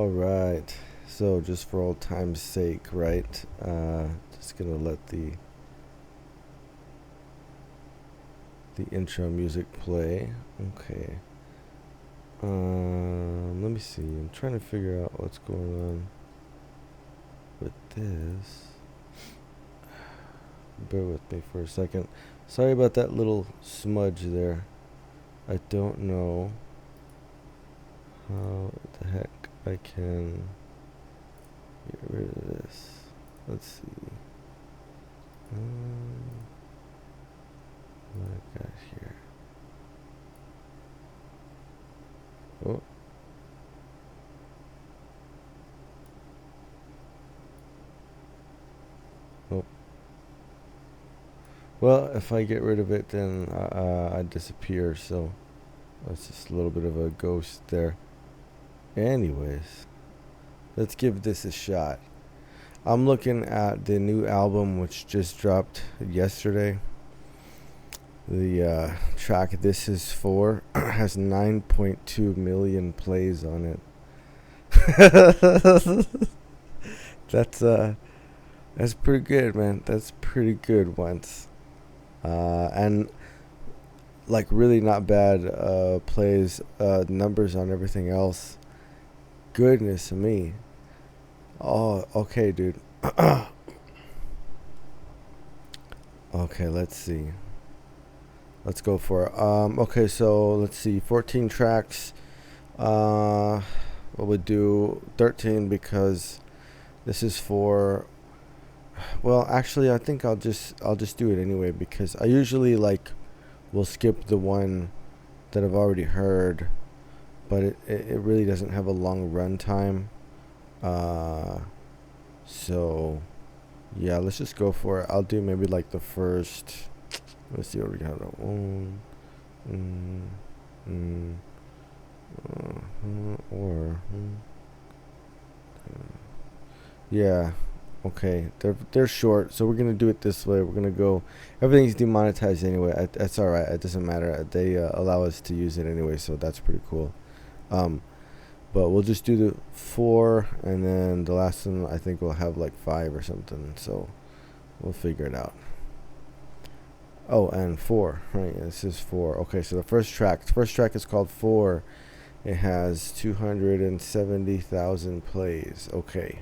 All right. So just for old time's sake, right? Just gonna let the intro music play. Okay. Let me see. I'm trying to figure out what's going on with this. Bear with me for a second. Sorry about that little smudge there. I don't know how the heck I can get rid of this. Let's see. What I got here. Oh. Oh. Well, if I get rid of it, then I disappear. So that's just a little bit of a ghost there. Anyways, let's give this a shot. I'm looking at the new album which just dropped yesterday. The track "This Is For" has 9.2 million plays on it. That's pretty good, man. That's pretty good once. And like really not bad plays, numbers on everything else. Goodness me. Oh, okay, dude. Okay, let's see. Let's go for it. Okay, so let's see. 14 tracks. What would do 13 because this is for. Well, actually, I think I'll just do it anyway because I usually will skip the one that I've already heard, but it really doesn't have a long run time. So yeah, let's just go for it. I'll do maybe like the first. Let's see what we got. Yeah. Okay, they're short, so we're gonna do it this way. We're gonna go. Everything's demonetized anyway. That's all right. It doesn't matter. They allow us to use it anyway, so that's pretty cool. But we'll just do the 4, and then the last one I think we'll have like 5 or something. So we'll figure it out. Oh, and 4. Right, this is 4. Okay, so the first track is called 4. It has 270,000 plays. Okay.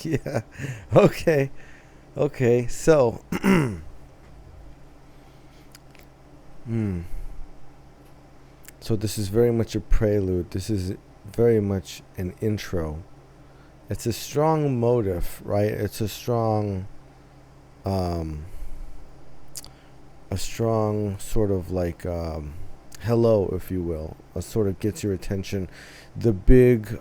Yeah. Okay. Okay. So. So this is very much a prelude. This is very much an intro. It's a strong motive, right? It's a strong sort of hello, if you will. Sort of gets your attention. The big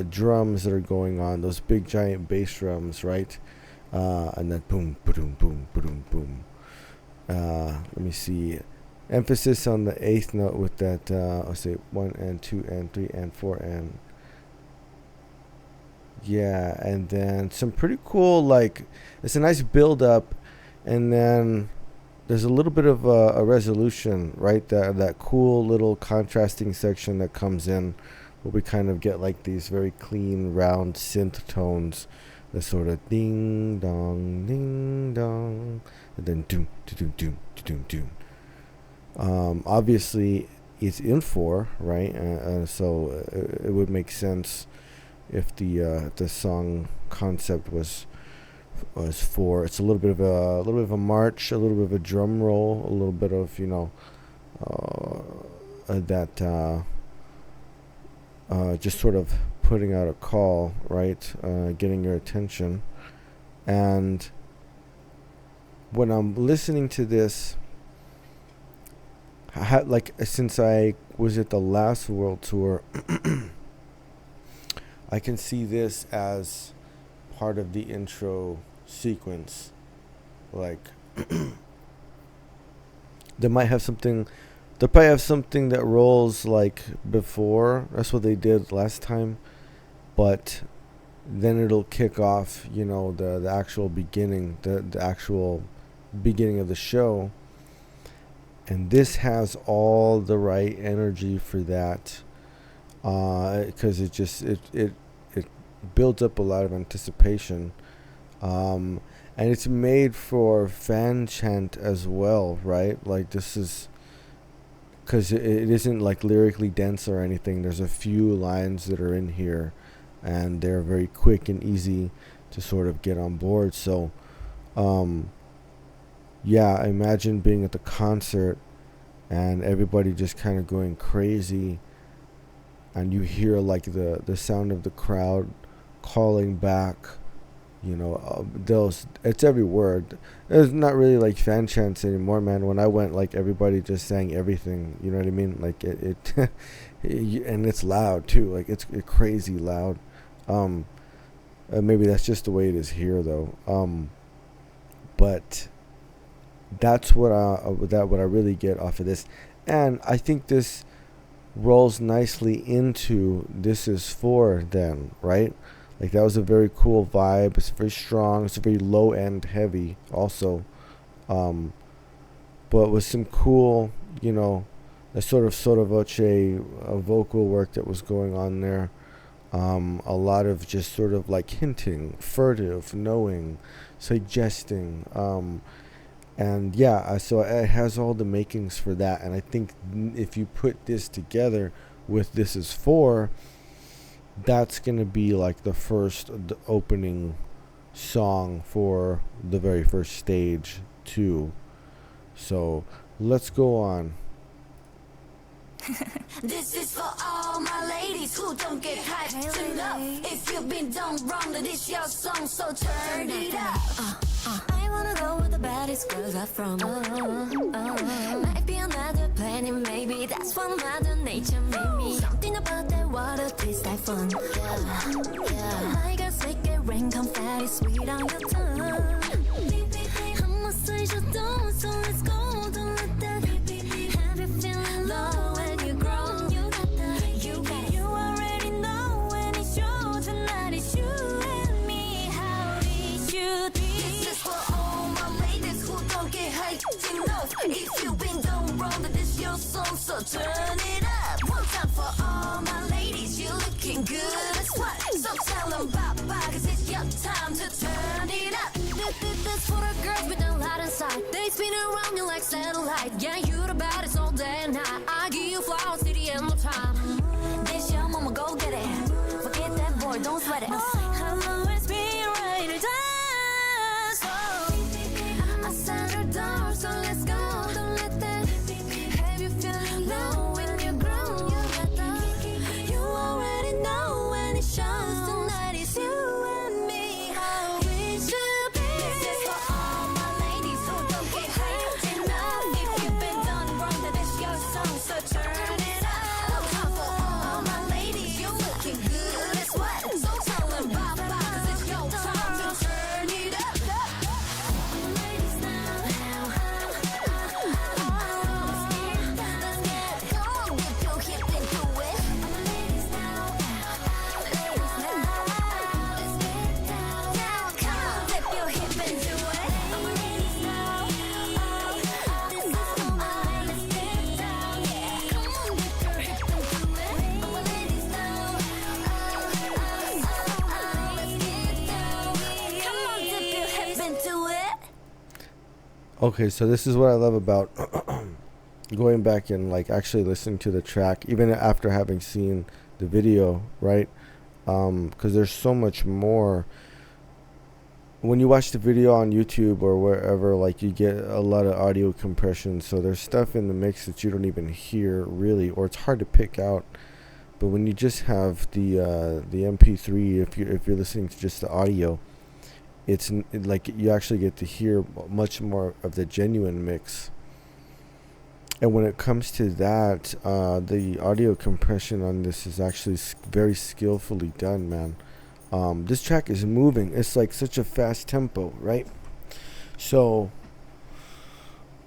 drums that are going on, those big giant bass drums, right? And then boom, boom, boom, boom, boom. Let me see. Emphasis on the eighth note with that. I'll say 1 and 2 and 3 and 4 and yeah, and then some pretty cool, like, it's a nice build up, and then there's a little bit of a resolution, right? That cool little contrasting section that comes in, where we kind of get like these very clean, round synth tones, that sort of ding dong, and then doom, doom, doom, doom, doom. Obviously, it's in 4, right? So it would make sense if the song concept was 4. It's a little bit of a march, a little bit of a drum roll, a little bit of that just sort of putting out a call, right? Getting your attention. And when I'm listening to this, since I was at the last world tour, I can see this as part of the intro sequence. Like, they probably have something that rolls like before. That's what they did last time. But then it'll kick off, the actual beginning, the actual beginning of the show. And this has all the right energy for that. Because it builds up a lot of anticipation, and it's made for fan chant as well, right? Like, this is because it isn't like lyrically dense or anything. There's a few lines that are in here, and they're very quick and easy to sort of get on board. So, yeah, I imagine being at the concert and everybody just kind of going crazy. And you hear like the sound of the crowd calling back, it's every word. It's not really like fan chants anymore, man. When I went, like, everybody just sang everything, you know what I mean? Like it and it's loud too, like it's crazy loud. Maybe that's just the way it is here though. But that's what I really get off of this. And I think this rolls nicely into This Is 4 then, right? Like, that was a very cool vibe. It's very strong. It's very low end heavy also. But with some cool, a sort of voce vocal work that was going on there. A lot of just sort of like hinting, furtive, knowing, suggesting. And yeah, so it has all the makings for that. And I think if you put this together with This Is 4, that's going to be like the opening song for the very first stage too. So let's go on. This is for all my ladies who don't get hyped enough. If you've been done wrong, then it's your song, so turn it up. I wanna go with the baddest girls I'm from. Might be another planet, maybe that's what Mother Nature made me. Something about that water tastes like fun. My girls make it rain, confetti sweet on your tongue. I'm a social dog, so let's go. Don't let that have you feeling low when you grow. You got that, you got it. You already know when it's your tonight. It's you and me, how it should be. This is for all my ladies who don't get hyped enough. If you've been done wrong, then this your song, so turn it up. One time for all my ladies, you're looking good as what? So tell them bye-bye, cause it's your time to turn it up. This for the girls with the light inside. They spin around you like satellite. Yeah, you the baddest all day and night. I give you flowers to the end of time. This your mama, go get it. Forget that boy, don't sweat it. I'll always be right to dance. I set her door, so let's go. Don't let that have you feeling low when you grow. You got that. You already know when it shows. Tonight is you and me. How it should be. This is for all my ladies who don't get hyped enough. If you've been done wrong, then it's your song, so Okay, so this is what I love about going back and like actually listening to the track, even after having seen the video, right? Because there's so much more when you watch the video on YouTube or wherever. Like you get a lot of audio compression, so there's stuff in the mix that you don't even hear really, or it's hard to pick out. But when you just have the MP3, if you're listening to just the audio, like you actually get to hear much more of the genuine mix. And when it comes to that, the audio compression on this is actually very skillfully done, man. This track is moving. It's like such a fast tempo, right? So,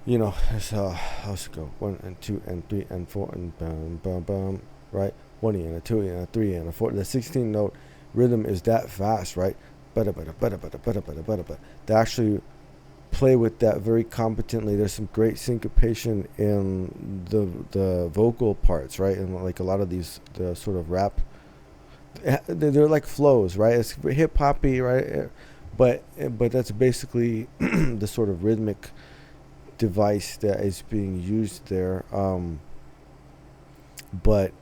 let's go 1 and 2 and 3 and 4 and bum bum bum, right? 1 and a 2 and a 3 and a 4. The 16 note rhythm is that fast, right? Bada bada bada bada bada bada bada bada. They actually play with that very competently. There's some great syncopation in the vocal parts, right? And like a lot of these the sort of rap, they're like flows, right? It's hip hoppy, right? But that's basically the sort of rhythmic device that is being used there. But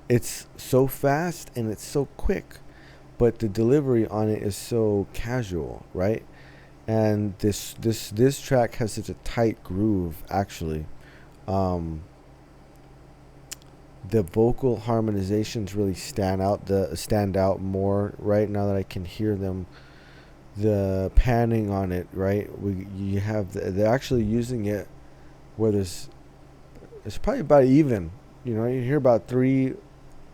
it's so fast and it's so quick, but the delivery on it is so casual, right? And this track has such a tight groove. Actually, the vocal harmonizations really stand out more right now that I can hear them. The panning on it, right? You have they're actually using it where it's probably about even. You hear about 3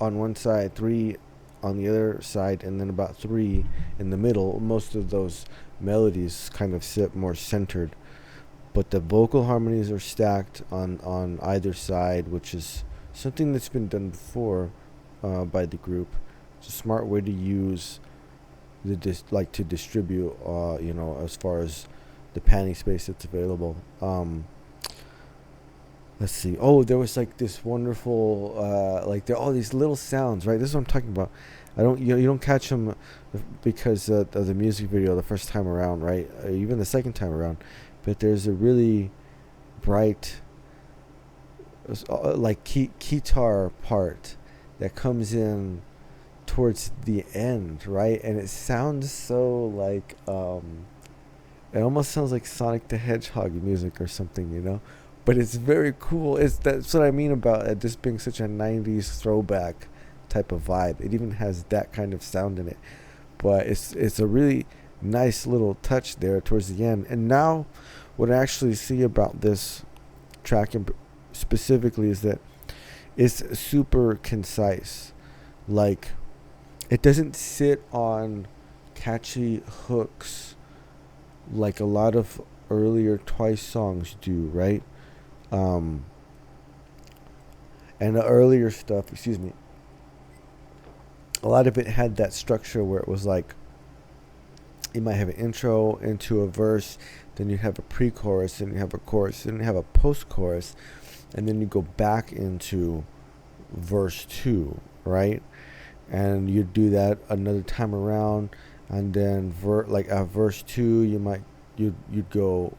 on one side, 3 on the other side, and then about 3 in the middle. Most of those melodies kind of sit more centered, but the vocal harmonies are stacked on either side, which is something that's been done before by the group. It's a smart way to use to distribute, as far as the panning space that's available. Let's see. Oh, there was like this wonderful, like there are all these little sounds, right? This is what I'm talking about. I don't, you don't catch them because of the music video the first time around, right? Even the second time around, but there's a really bright, like guitar part that comes in towards the end, right? And it sounds so like, it almost sounds like Sonic the Hedgehog music or something. But it's very cool. That's what I mean about it just being such a 90s throwback type of vibe. It even has that kind of sound in it. But it's a really nice little touch there towards the end. And now what I actually see about this track specifically is that it's super concise. Like, it doesn't sit on catchy hooks like a lot of earlier Twice songs do, right? And the earlier stuff, excuse me, a lot of it had that structure where it was like you might have an intro into a verse, then you have a pre-chorus, then you have a chorus, then you have a post-chorus, and then you go back into verse 2, right? And you do that another time around, and then at verse 2 you'd go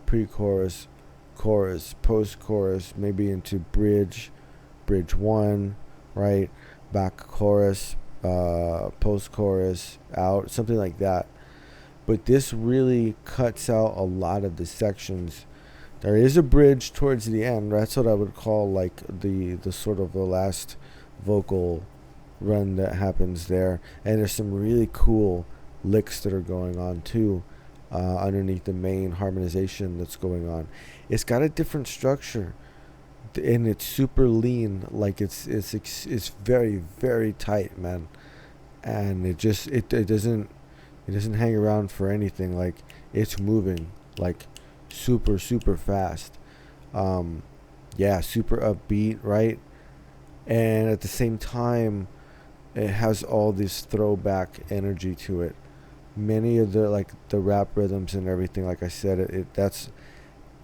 pre-chorus, chorus, post-chorus, maybe into bridge 1, right? Back chorus, post-chorus, out, something like that. But this really cuts out a lot of the sections. There is a bridge towards the end. That's what I would call like the sort of the last vocal run that happens there. And there's some really cool licks that are going on too, underneath the main harmonization that's going on. It's got a different structure, and it's super lean. Like it's very, very tight, man. And it doesn't hang around for anything. Like, it's moving like super, super fast. Super upbeat, right? And at the same time, it has all this throwback energy to it. Many of the rap rhythms and everything, like I said,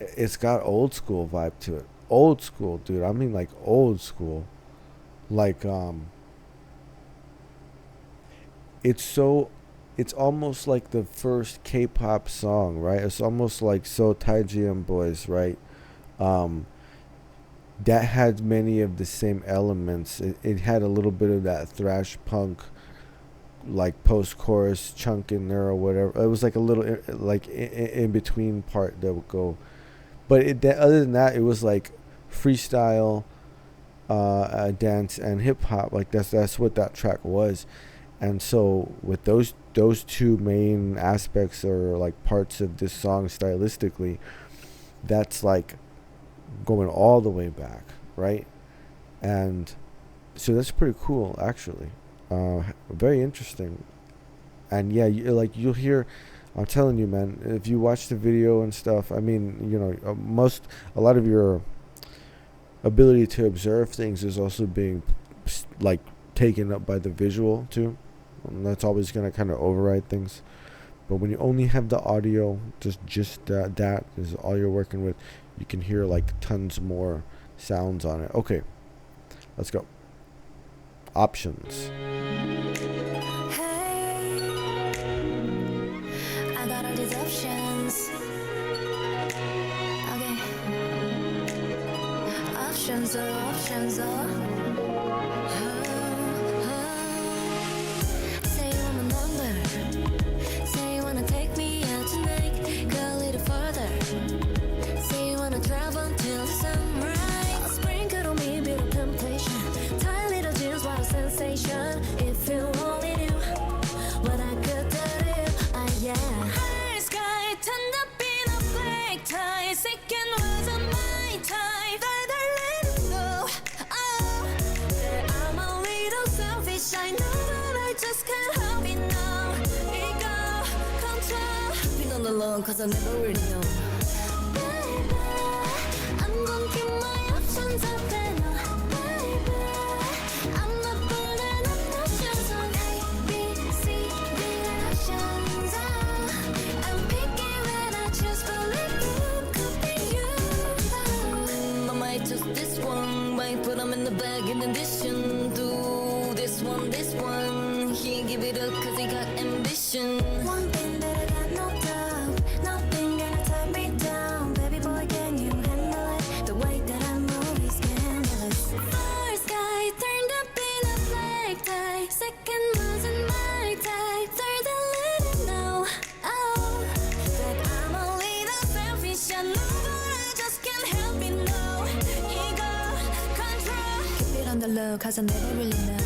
it's got old school vibe to it. Old school, dude. I mean, like, old school. Like, it's so it's almost like the first K-pop song, right? It's almost like So Taiji and Boys, right? Um, that had many of the same elements. It had a little bit of that thrash punk, like post-chorus chunk in there or whatever. It was like a little like in between part that would go, but other than that, it was like freestyle, dance and hip hop. Like that's what that track was. And so with those two main aspects or like parts of this song stylistically, that's like going all the way back, right? And so that's pretty cool, actually. Very interesting. And yeah, like you'll hear. I'm telling you, man. If you watch the video and stuff, I mean, a lot of your ability to observe things is also being like taken up by the visual too. And that's always gonna kind of override things. But when you only have the audio, just that is all you're working with, you can hear like tons more sounds on it. Okay, let's go. Options. Hey, I got all these options. Okay. Options, Say you want my number. Say you wanna take me out tonight. Go a little further. Say you wanna travel until the sunrise. Sprinkle on me a bit of temptation. Tight little jeans, what a sensation. If you only knew what I could do, yeah. High sky, turned up in a black tie. Second wasn't my type. I know that I just can't help it now. Ego, control. Been on the long cause I never really know. Baby, I'm gonna keep my options open. Baby, I'm not putting up no shoes on A, B, C, D options. I'm picky when I choose, but it could be you. I might choose this one, might put them in the bag in addition to this one, he give it up cause he got ambition. One thing that I got no doubt, nothing gonna tie me down. Baby boy, can you handle it? The way that I move is scandalous. First guy turned up in a black tie. Second wasn't my type. Third I let it know, that I'm a little selfish. I know but I just can't help it, no. Ego, control. Keep it on the low cause I never really know.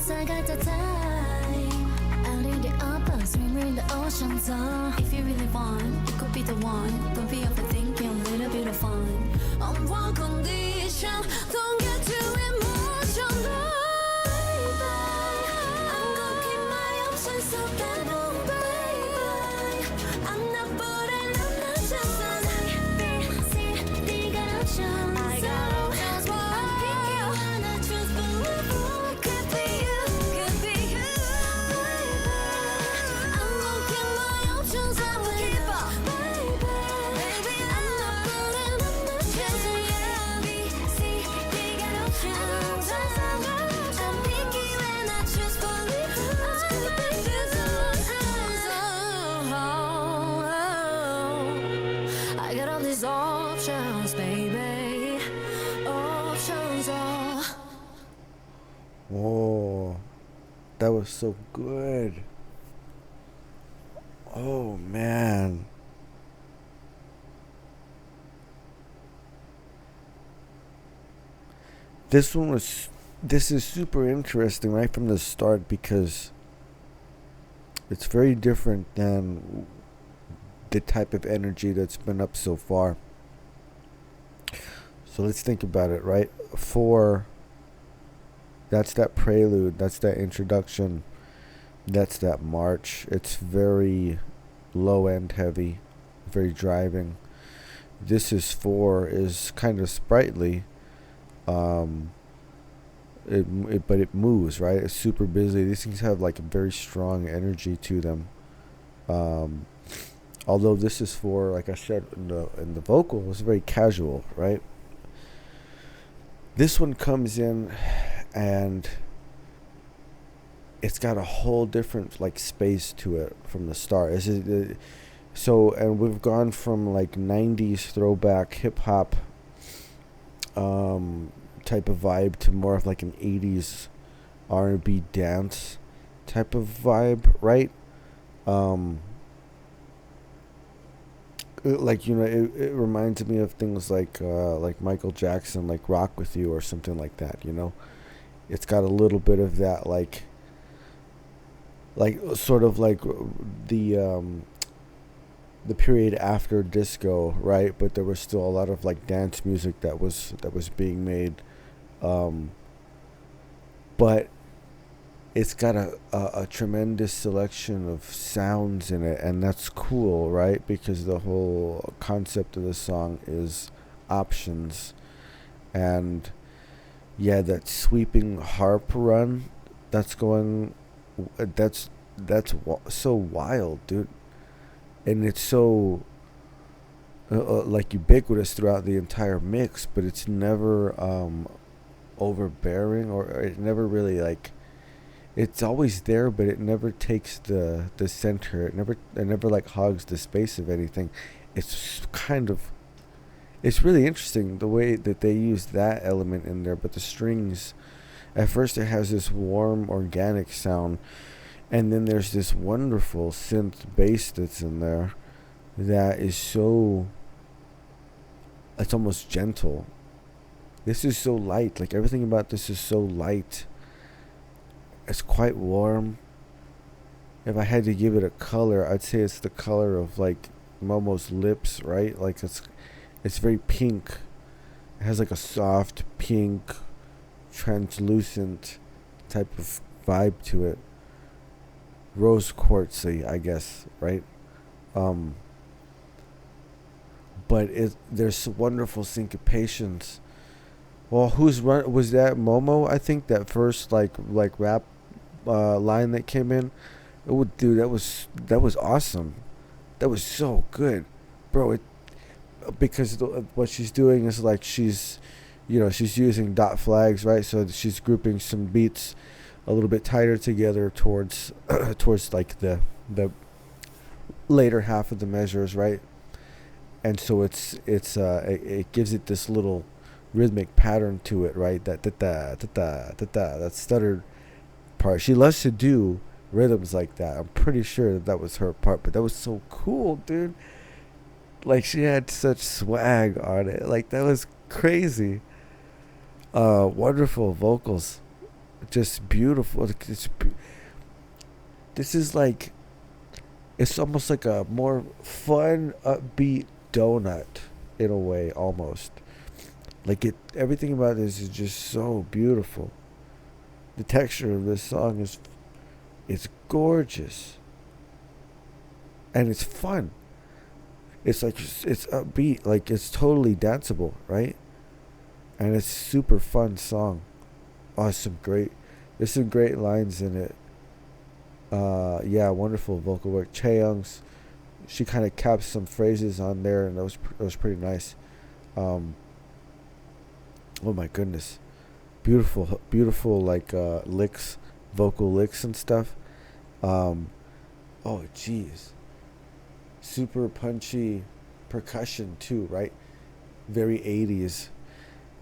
I got the time. Out in the open, swim in the ocean zone. If you really want, it could be the one. Don't be overthinking, a little bit of fun. On one condition, don't get too emotional. Baby, I'm gonna keep my options open, baby. I'm not putting up no chance on A, B, C, D got options. I got options, I'm picky when I choose, but options, baby. Options are. Whoa, that was so good. Oh man. This is super interesting right from the start because it's very different than the type of energy that's been up so far. So let's think about it, right? 4, that's that prelude, that's that introduction, that's that march. It's very low end heavy, very driving. This is 4 is kind of sprightly. but it moves, right? It's super busy. These things have like a very strong energy to them. Um, Although this is for, like I said in the vocal, it's very casual, right? This one comes in and it's got a whole different like space to it from the start. And we've gone from like 90s throwback hip hop type of vibe to more of like an 80s R&B dance type of vibe, right? Um, like, it reminds me of things like Michael Jackson, like Rock With You or something like that. It's got a little bit of that, like sort of like the period after disco, right? But there was still a lot of like dance music that was being made. um but it's got a tremendous selection of sounds in it, and that's cool, right? Because the whole concept of the song is options. And yeah, that sweeping harp run that's going, that's so wild, dude. And it's so like ubiquitous throughout the entire mix, but it's never overbearing, or it never really like, it's always there, but it never takes the center. It never like hogs the space of anything. It's kind of, it's really interesting the way that they use that element in there. But the strings, at first it has this warm organic sound, and then there's this wonderful synth bass that's in there that is so, it's almost gentle. This is so light. Like everything about this is so light. It's quite warm. If I had to give it a color, I'd say it's the color of like Momo's lips, right? Like it's very pink. It has like a soft pink, translucent type of vibe to it. Rose quartzy, I guess, right? Um, but there's wonderful syncopations. Well, whose run was that? Momo, I think, that first like rap line that came in. Oh, dude, that was awesome. That was so good, bro. Because what she's doing is like she's using dot flags, right? So she's grouping some beats a little bit tighter together towards towards like the later half of the measures, right? And so it gives it this little rhythmic pattern to it, right? That da da da da da, that stuttered part. She loves to do rhythms like that. I'm pretty sure that was her part, but that was so cool, dude. Like she had such swag on it. Like that was crazy. Wonderful vocals, just beautiful. This is like, it's almost like a more fun, upbeat donut in a way, almost. Like everything about this is just so beautiful. The texture of this song it's gorgeous, and it's fun. It's like it's upbeat, like it's totally danceable, right? And it's a super fun song. Oh, there's some great lines in it. Yeah, wonderful vocal work. Chaeyoung's, she kind of caps some phrases on there, and that was pretty nice. Um, oh my goodness, beautiful like licks, vocal licks and stuff. Um, oh jeez, super punchy percussion too, right? Very 80s.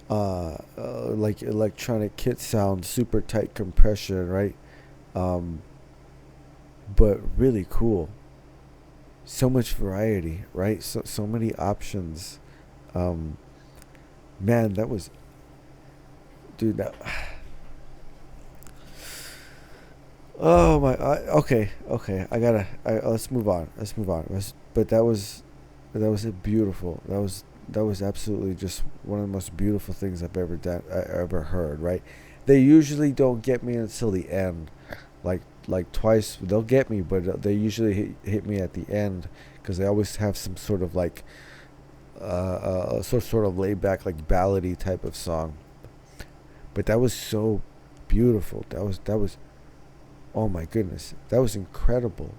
Like electronic kit sound, super tight compression, right? Um, but really cool. So much variety, right? So many options. Um, man, that was, dude. Oh my. Okay. Let's move on. But that was a beautiful. That was absolutely just one of the most beautiful things I ever heard. Right? They usually don't get me until the end. Like twice they'll get me, but they usually hit me at the end, because they always have some sort of like sort of laid back, like ballady type of song. But that was so beautiful. That was oh my goodness, that was incredible.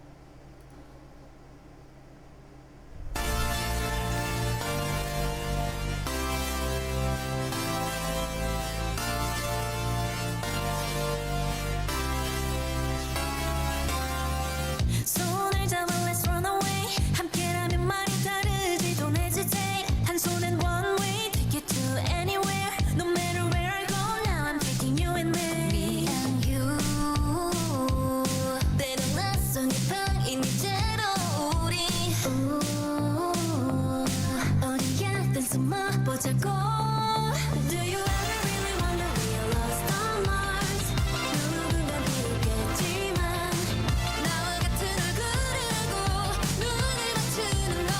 손을 잡아 let's run away 함께라면 말이 다르지 don't hesitate 한 손엔 one way take it to anywhere no matter where I go now I'm taking you with me and you 때론 낯선 이 방인 이대로 우리 어디야든 숨어보자고 Do you ever really wonder we are lost on Mars 누군가 비웃겠지만 나와 같은 얼굴이고 눈을 맞추는 너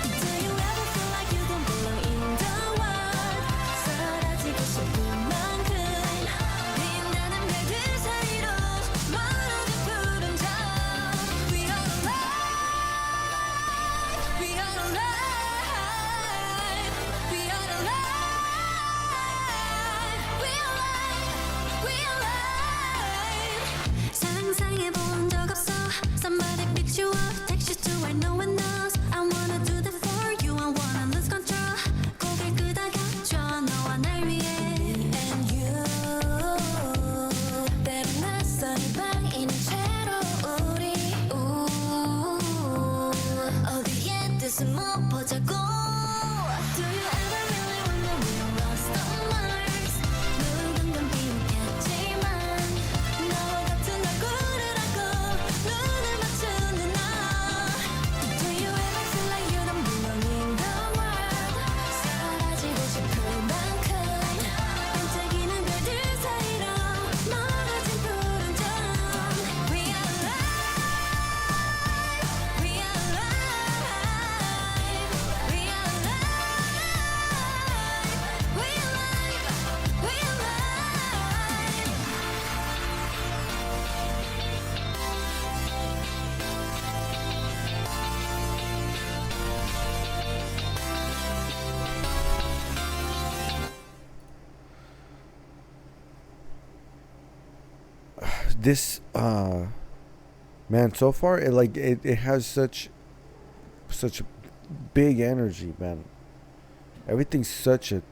Do you ever feel like you don't belong in the world 사라지고 싶은 만큼 빛나는 별들 사이로 멀어진 푸른 저 We are alive We are alive We are alive We alive We alive 상상해본 적 없어 Somebody picks you up Takes you to where no one knows I wanna do that for you I wanna lose control 고개 끄덕여줘 너와 날 위해 And you 때론 낯선 이 방인 채로 우리 어디에든 숨어보자고 Do you ever really wonder we are lost on Mars 누군간 비웃겠지만 나와 같은 얼굴을 하고 눈을 맞추는 너 Do you ever feel like you don't belong in the world 사라지고 싶을 만큼 반짝이는 별들 사이로 멀어진 푸른 점 We are alive We are alive We are alive We alive We alive This man, so far it has such big energy, man. Everything's such a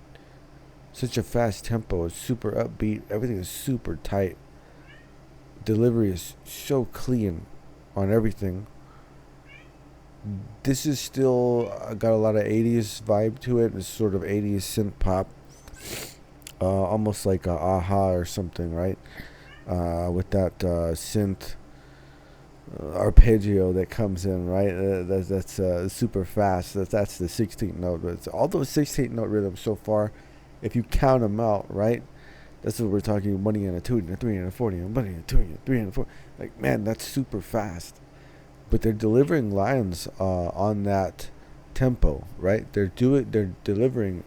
fast tempo. It's super upbeat. Everything is super tight. Delivery is so clean on everything. This is still got a lot of 80s vibe to it. It's sort of 80s synth pop, almost like a Aha or something, right? With that synth arpeggio that comes in, right? That's super fast. That's the 16th note. It's all those 16th note rhythms so far, if you count them out, right? That's what we're talking. 1 and a 2 and a 3 and a 4 and 1 and a 2 and a 3 and a 4. Like, man, that's super fast. But they're delivering lines on that tempo, right? They're delivering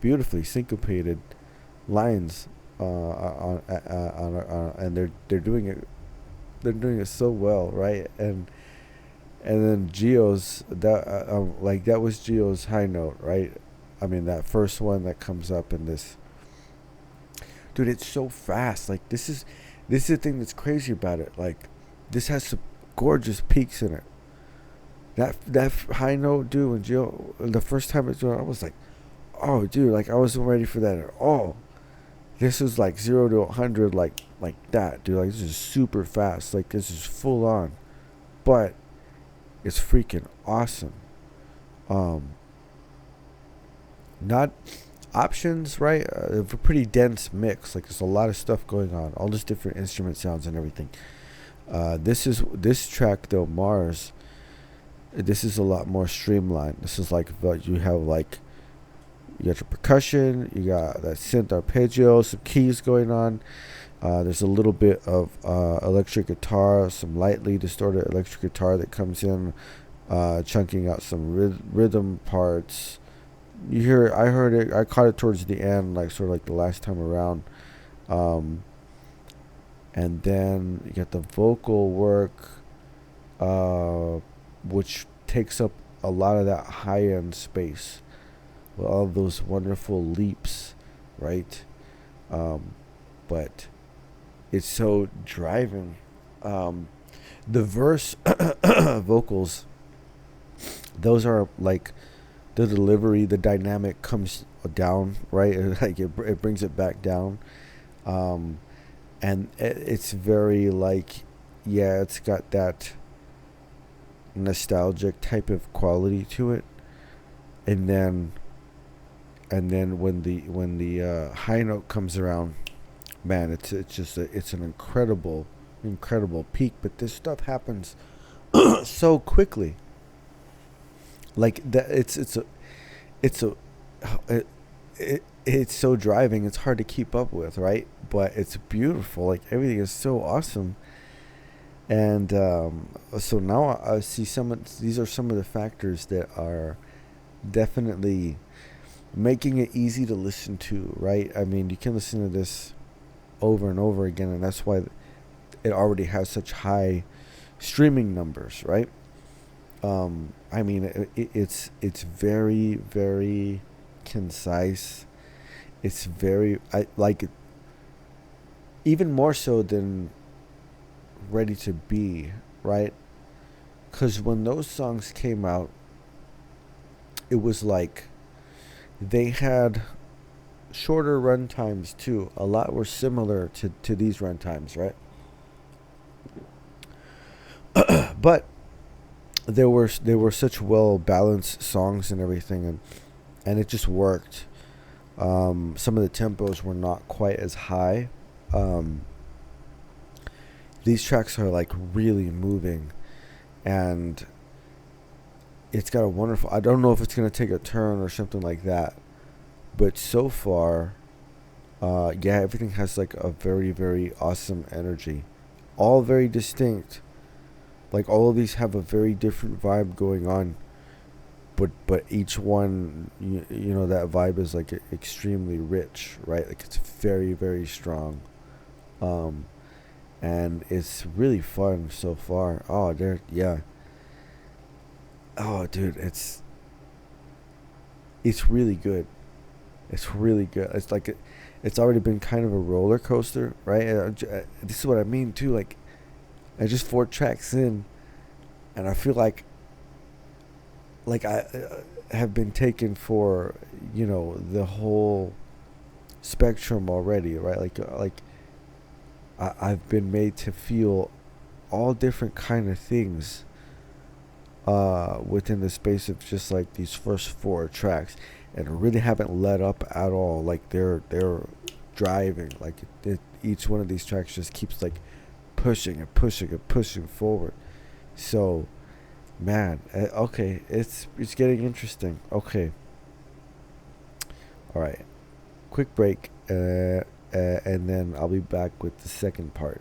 beautifully syncopated lines and they're doing it. They're doing it so well, right? And then Gio's that was Gio's high note, right? I mean, that first one that comes up in this. Dude, it's so fast. Like, this is the thing that's crazy about it. Like, this has some gorgeous peaks in it. That high note, dude, when Gio, the first time it's doing, I was like, oh, dude, like, I wasn't ready for that at all. This is like 0 to 100, like that, dude. Like, this is super fast. Like, this is full on, but it's freaking awesome. Not options, right? A pretty dense mix. Like, there's a lot of stuff going on, all these different instrument sounds and everything. This track though, Mars. This is a lot more streamlined. This is like you have like. You got your percussion, you got that synth arpeggio, some keys going on. There's a little bit of electric guitar, some lightly distorted electric guitar that comes in, chunking out some rhythm parts. I heard it, I caught it towards the end, like sort of like the last time around. And then you got the vocal work, which takes up a lot of that high-end space. With all of those wonderful leaps, right? but it's so driving. The verse vocals, those are like the delivery, the dynamic comes down, right? Like it brings it back down. Um, and it's very like, yeah, it's got that nostalgic type of quality to it. And then when the high note comes around, man, it's just it's an incredible peak. But this stuff happens so quickly. Like that, it's a it's so driving. It's hard to keep up with, right? But it's beautiful. Like everything is so awesome. And so now I see these are some of the factors that are definitely making it easy to listen to, right? I mean, you can listen to this over and over again, and that's why it already has such high streaming numbers, right? I mean, it's very, very concise. It's very, I like it even more so than Ready to Be, right? Because when those songs came out, it was like they had shorter run times too. A lot were similar to these run times, right? But there were such well balanced songs and everything, and it just worked. Some of the tempos were not quite as high. These tracks are like really moving, and it's got a wonderful. I don't know if it's gonna take a turn or something like that, but so far, yeah, everything has like a very, very awesome energy, all very distinct. Like all of these have a very different vibe going on, but each one, you know, that vibe is like extremely rich, right? Like it's very, very strong, um, and it's really fun so far. Oh, there, yeah. Oh, dude, it's really good. It's really good. It's like it's already been kind of a roller coaster, right? This is what I mean too. Like, I just 4 tracks in, and I feel like I have been taken for, you know, the whole spectrum already, right? Like I've been made to feel all different kind of things within the space of just like these first 4 tracks, and really haven't let up at all. Like they're driving. Like each one of these tracks just keeps like pushing and pushing and pushing forward. So, man, okay, it's getting interesting. Okay, all right, quick break, and then I'll be back with the second part.